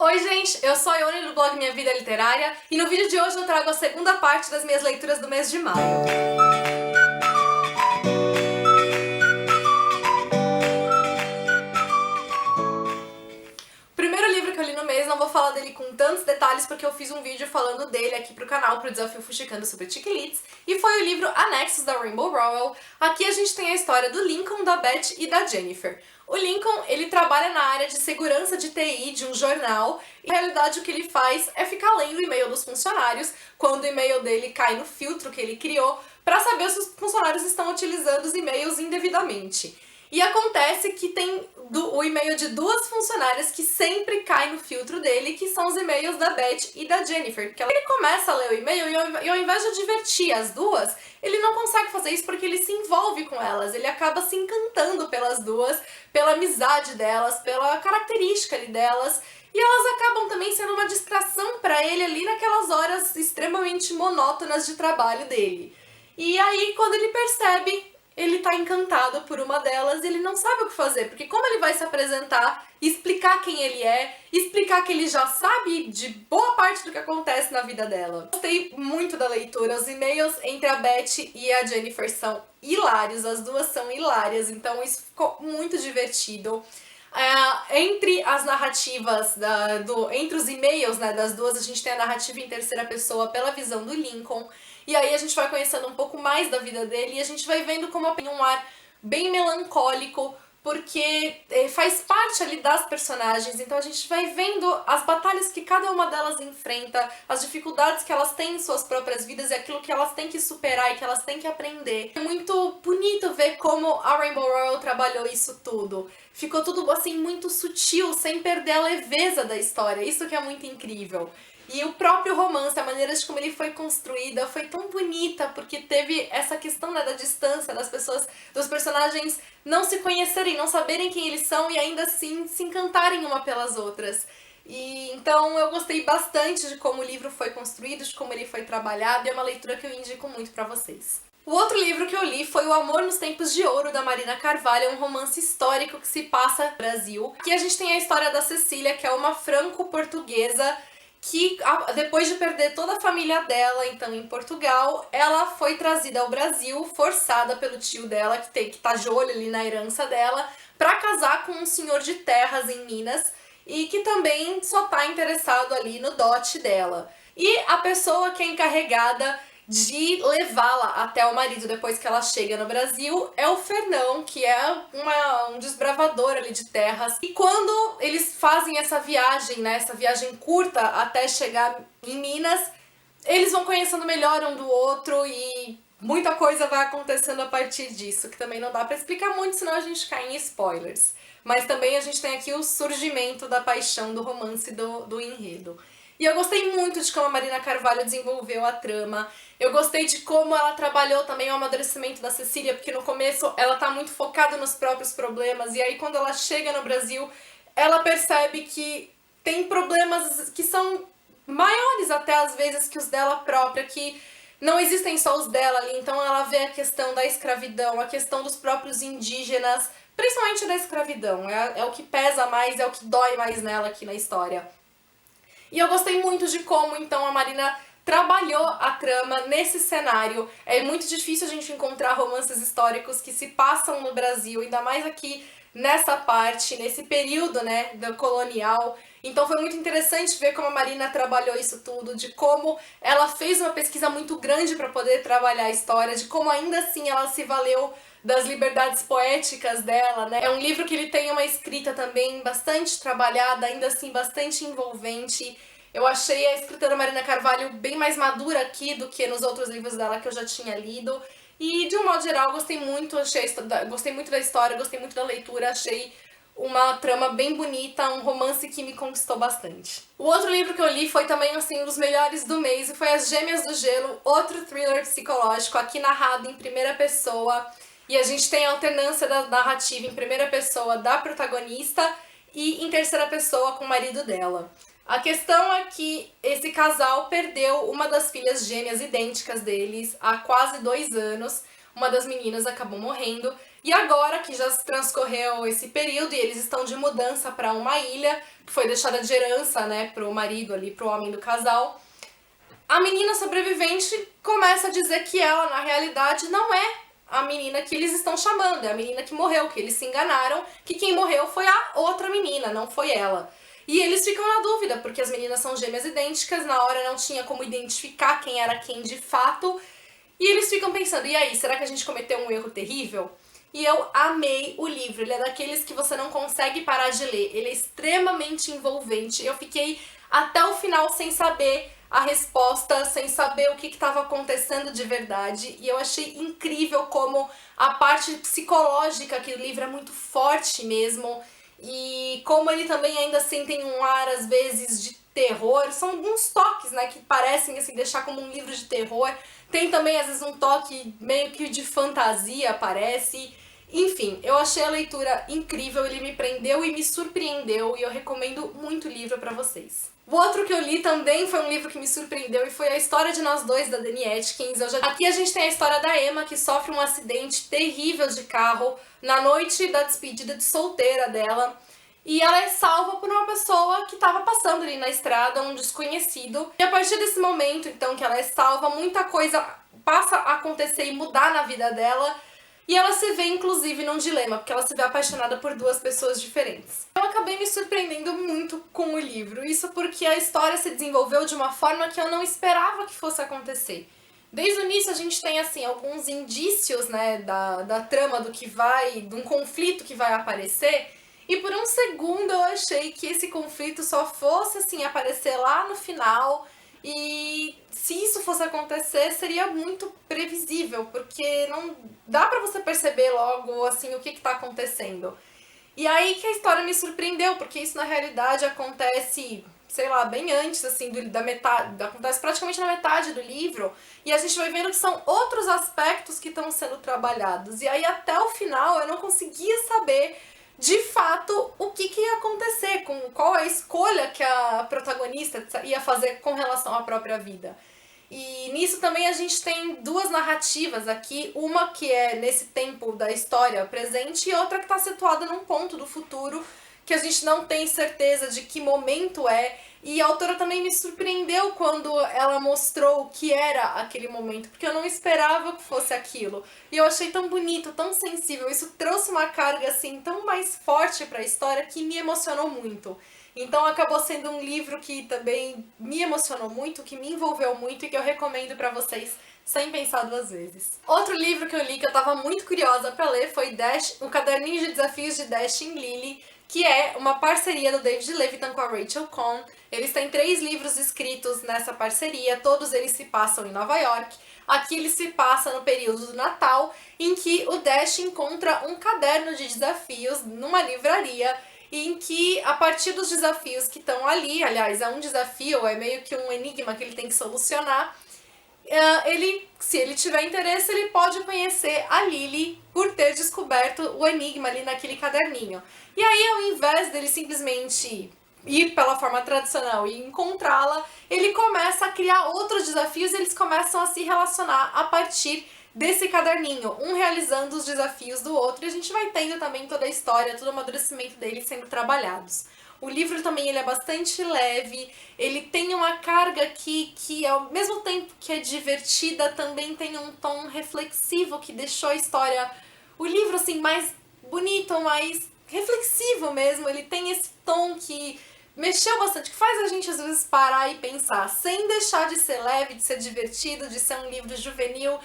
Oi gente, eu sou a Ione do blog Minha Vida Literária e no vídeo de hoje eu trago a segunda parte das minhas leituras do mês de maio. O primeiro livro que eu li no mês, não vou falar dele com tantos detalhes porque eu fiz um vídeo falando dele aqui pro canal, pro Desafio Fuxicando sobre Chiquilites, e foi o livro Anexos da Rainbow Rowell. Aqui a gente tem a história do Lincoln, da Beth e da Jennifer. O Lincoln, ele trabalha na área de segurança de TI de um jornal, e na realidade o que ele faz é ficar lendo o e-mail dos funcionários quando o e-mail dele cai no filtro que ele criou para saber se os funcionários estão utilizando os e-mails indevidamente. E acontece que tem o e-mail de duas funcionárias que sempre cai no filtro dele, que são os e-mails da Beth e da Jennifer. Porque ele começa a ler o e-mail e ao invés de divertir as duas, ele não consegue fazer isso porque ele se envolve com elas. Ele acaba se encantando pelas duas, pela amizade delas, pela característica ali delas. E elas acabam também sendo uma distração para ele ali naquelas horas extremamente monótonas de trabalho dele. E aí, quando ele percebe, ele tá encantado por uma delas e ele não sabe o que fazer, porque como ele vai se apresentar, explicar quem ele é, explicar que ele já sabe de boa parte do que acontece na vida dela. Gostei muito da leitura, os e-mails entre a Beth e a Jennifer são hilários, as duas são hilárias, então isso ficou muito divertido. Entre as narrativas, entre os e-mails, né, das duas, a gente tem a narrativa em terceira pessoa pela visão do Lincoln, e aí a gente vai conhecendo um pouco mais da vida dele e a gente vai vendo como tem um ar bem melancólico, porque faz parte ali das personagens, então a gente vai vendo as batalhas que cada uma delas enfrenta, as dificuldades que elas têm em suas próprias vidas e aquilo que elas têm que superar e que elas têm que aprender. É muito bonito ver como a Rainbow Rowell trabalhou isso tudo. Ficou tudo assim muito sutil, sem perder a leveza da história, isso que é muito incrível. E o próprio romance, a maneira de como ele foi construída foi tão bonita, porque teve essa questão, né, da distância das pessoas, dos personagens não se conhecerem, não saberem quem eles são e ainda assim se encantarem uma pelas outras. E então eu gostei bastante de como o livro foi construído, de como ele foi trabalhado, e é uma leitura que eu indico muito pra vocês. O outro livro que eu li foi O Amor nos Tempos de Ouro, da Marina Carvalho, um romance histórico que se passa no Brasil. Aqui a gente tem a história da Cecília, que é uma franco-portuguesa que depois de perder toda a família dela, então em Portugal, ela foi trazida ao Brasil, forçada pelo tio dela, que tá de olho ali na herança dela, para casar com um senhor de terras em Minas, e que também só tá interessado ali no dote dela. E a pessoa que é encarregada de levá-la até o marido depois que ela chega no Brasil é o Fernão, que é um desbravador ali de terras. E quando eles fazem essa viagem, né, essa viagem curta até chegar em Minas, eles vão conhecendo melhor um do outro e muita coisa vai acontecendo a partir disso, que também não dá pra explicar muito, senão a gente cai em spoilers. Mas também a gente tem aqui o surgimento da paixão, do romance, do enredo. E eu gostei muito de como a Marina Carvalho desenvolveu a trama. Eu gostei de como ela trabalhou também o amadurecimento da Cecília, porque no começo ela tá muito focada nos próprios problemas, e aí quando ela chega no Brasil, ela percebe que tem problemas que são maiores até às vezes que os dela própria, que não existem só os dela ali, então ela vê a questão da escravidão, a questão dos próprios indígenas, principalmente da escravidão, é o que pesa mais, é o que dói mais nela aqui na história. E eu gostei muito de como, então, a Marina trabalhou a trama nesse cenário. É muito difícil a gente encontrar romances históricos que se passam no Brasil, ainda mais aqui nessa parte, nesse período, né, do colonial. Então foi muito interessante ver como a Marina trabalhou isso tudo, de como ela fez uma pesquisa muito grande para poder trabalhar a história, de como ainda assim ela se valeu das liberdades poéticas dela, né? É um livro que ele tem uma escrita também bastante trabalhada, ainda assim bastante envolvente. Eu achei a escrita da Marina Carvalho bem mais madura aqui do que nos outros livros dela que eu já tinha lido. E de um modo geral gostei muito, gostei muito da história, gostei muito da leitura, achei uma trama bem bonita, um romance que me conquistou bastante. O outro livro que eu li foi também assim um dos melhores do mês e foi As Gêmeas do Gelo, outro thriller psicológico, aqui narrado em primeira pessoa. E a gente tem a alternância da narrativa em primeira pessoa da protagonista e em terceira pessoa com o marido dela. A questão é que esse casal perdeu uma das filhas gêmeas idênticas deles há quase 2 anos. Uma das meninas acabou morrendo E agora que já se transcorreu esse período e eles estão de mudança para uma ilha, que foi deixada de herança, né, pro marido ali, pro homem do casal, a menina sobrevivente começa a dizer que ela, na realidade, não é a menina que eles estão chamando, é a menina que morreu, que eles se enganaram, que quem morreu foi a outra menina, não foi ela. E eles ficam na dúvida, porque as meninas são gêmeas idênticas, na hora não tinha como identificar quem era quem de fato, e eles ficam pensando, e aí, será que a gente cometeu um erro terrível? E eu amei o livro, ele é daqueles que você não consegue parar de ler, ele é extremamente envolvente, eu fiquei até o final sem saber a resposta, sem saber o que estava acontecendo de verdade, e eu achei incrível como a parte psicológica aqui do livro é muito forte mesmo, e como ele também ainda assim tem um ar às vezes de terror, são alguns toques, né, que parecem assim deixar como um livro de terror, tem também às vezes um toque meio que de fantasia, parece. Enfim, eu achei a leitura incrível, ele me prendeu e me surpreendeu e eu recomendo muito o livro pra vocês. O outro que eu li também foi um livro que me surpreendeu e foi A História de Nós Dois, da Dani Atkins. Aqui a gente tem a história da Emma, que sofre um acidente terrível de carro na noite da despedida de solteira dela. E ela é salva por uma pessoa que estava passando ali na estrada, um desconhecido. E a partir desse momento, então, que ela é salva, muita coisa passa a acontecer e mudar na vida dela. E ela se vê, inclusive, num dilema, porque ela se vê apaixonada por duas pessoas diferentes. Eu acabei me surpreendendo muito com o livro, isso porque a história se desenvolveu de uma forma que eu não esperava que fosse acontecer. Desde o início a gente tem, assim, alguns indícios, né, da trama do que vai, de um conflito que vai aparecer, e por um segundo eu achei que esse conflito só fosse, assim, aparecer lá no final. E se isso fosse acontecer, seria muito previsível, porque não dá pra você perceber logo, assim, o que tá acontecendo. E aí que a história me surpreendeu, porque isso na realidade acontece, sei lá, bem antes, assim, da metade, acontece praticamente na metade do livro, e a gente vai vendo que são outros aspectos que estão sendo trabalhados. E aí até o final eu não conseguia saber de fato o que ia acontecer, com qual a escolha que a protagonista ia fazer com relação à própria vida. E nisso também a gente tem duas narrativas aqui, uma que é nesse tempo da história presente e outra que está situada num ponto do futuro que a gente não tem certeza de que momento é. E a autora também me surpreendeu quando ela mostrou o que era aquele momento, porque eu não esperava que fosse aquilo. E eu achei tão bonito, tão sensível, isso trouxe uma carga assim tão mais forte para a história que me emocionou muito. Então acabou sendo um livro que também me emocionou muito, que me envolveu muito e que eu recomendo para vocês sem pensar duas vezes. Outro livro que eu li que eu tava muito curiosa para ler foi O Caderninho de Desafios de Dashing Lily, que é uma parceria do David Levitan com a Rachel Cohn. Eles têm 3 livros escritos nessa parceria, todos eles se passam em Nova York. Aqui ele se passa no período do Natal, em que o Dash encontra um caderno de desafios numa livraria, em que, a partir dos desafios que estão ali, aliás, é um desafio, é meio que um enigma que ele tem que solucionar, se ele tiver interesse, ele pode conhecer a Lily por ter descoberto o enigma ali naquele caderninho. E aí, ao invés dele simplesmente ir pela forma tradicional e encontrá-la, ele começa a criar outros desafios e eles começam a se relacionar a partir desse caderninho, um realizando os desafios do outro, e a gente vai tendo também toda a história, todo o amadurecimento deles sendo trabalhados. O livro também ele é bastante leve, ele tem uma carga aqui que ao mesmo tempo que é divertida, também tem um tom reflexivo que deixou a história, o livro assim, mais bonito, mais reflexivo mesmo. Ele tem esse tom que mexeu bastante, que faz a gente às vezes parar e pensar, sem deixar de ser leve, de ser divertido, de ser um livro juvenil,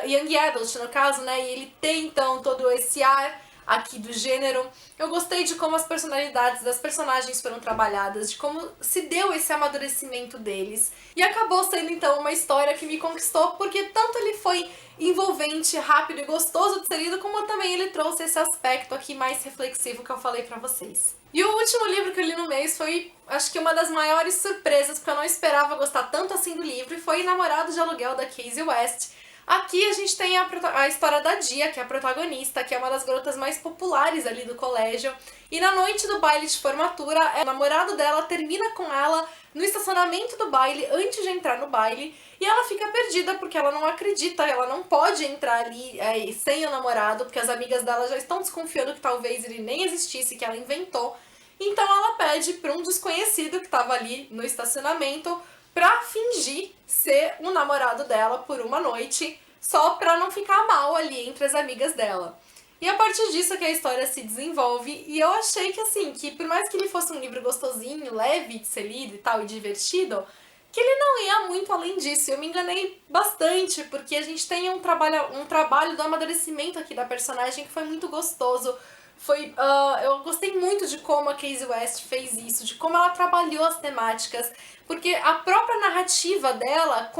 young adult no caso, né? E ele tem então todo esse ar aqui do gênero. Eu gostei de como as personalidades das personagens foram trabalhadas, de como se deu esse amadurecimento deles. E acabou sendo então uma história que me conquistou, porque tanto ele foi envolvente, rápido e gostoso de ser lido, como também ele trouxe esse aspecto aqui mais reflexivo que eu falei pra vocês. E o último livro que eu li no mês foi, acho que uma das maiores surpresas, porque eu não esperava gostar tanto assim do livro, e foi Namorado de Aluguel, da Casey West. Aqui a gente tem a história da Dia, que é a protagonista, que é uma das garotas mais populares ali do colégio. E na noite do baile de formatura, o namorado dela termina com ela no estacionamento do baile, antes de entrar no baile. E ela fica perdida porque ela não acredita, ela não pode entrar ali sem o namorado, porque as amigas dela já estão desconfiando que talvez ele nem existisse, que ela inventou. Então ela pede para um desconhecido que estava ali no estacionamento pra fingir ser o namorado dela por uma noite, só pra não ficar mal ali entre as amigas dela. E a partir disso que a história se desenvolve, e eu achei que assim, que por mais que ele fosse um livro gostosinho, leve de ser lido e tal, e divertido, que ele não ia muito além disso. Eu me enganei bastante, porque a gente tem um trabalho do amadurecimento aqui da personagem que foi muito gostoso. Eu gostei muito de como a Casey West fez isso, de como ela trabalhou as temáticas, porque a própria narrativa dela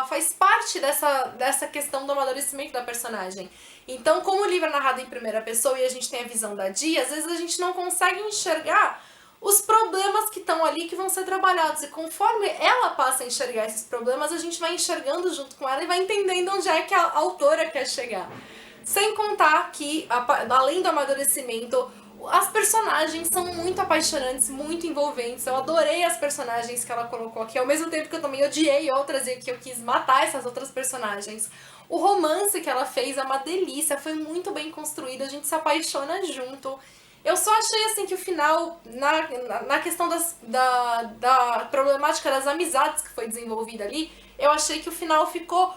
faz parte dessa questão do amadurecimento da personagem. Então, como o livro é narrado em primeira pessoa e a gente tem a visão da Dia, às vezes a gente não consegue enxergar os problemas que estão ali que vão ser trabalhados. E conforme ela passa a enxergar esses problemas, a gente vai enxergando junto com ela e vai entendendo onde é que a autora quer chegar. Sem contar que, além do amadurecimento, as personagens são muito apaixonantes, muito envolventes. Eu adorei as personagens que ela colocou aqui, ao mesmo tempo que eu também odiei outras e que eu quis matar essas outras personagens. O romance que ela fez é uma delícia, foi muito bem construído, a gente se apaixona junto. Eu só achei assim que o final, na questão da problemática das amizades que foi desenvolvida ali, eu achei que o final ficou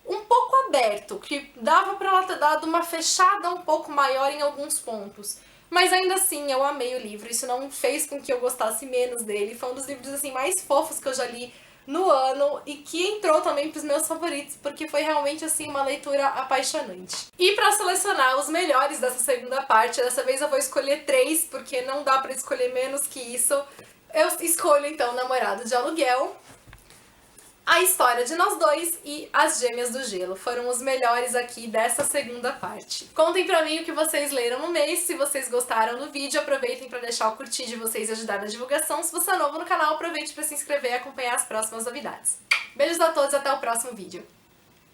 um pouco aberto, que dava pra ela ter dado uma fechada um pouco maior em alguns pontos. Mas ainda assim, eu amei o livro, isso não fez com que eu gostasse menos dele. Foi um dos livros assim mais fofos que eu já li no ano e que entrou também pros meus favoritos, porque foi realmente assim uma leitura apaixonante. E pra selecionar os melhores dessa segunda parte, dessa vez eu vou escolher 3, porque não dá pra escolher menos que isso. Eu escolho então Namorado de Aluguel, A História de Nós Dois e As Gêmeas do Gelo. Foram os melhores aqui dessa segunda parte. Contem pra mim o que vocês leram no mês, se vocês gostaram do vídeo, aproveitem pra deixar o curtir de vocês e ajudar na divulgação. Se você é novo no canal, aproveite pra se inscrever e acompanhar as próximas novidades. Beijos a todos e até o próximo vídeo.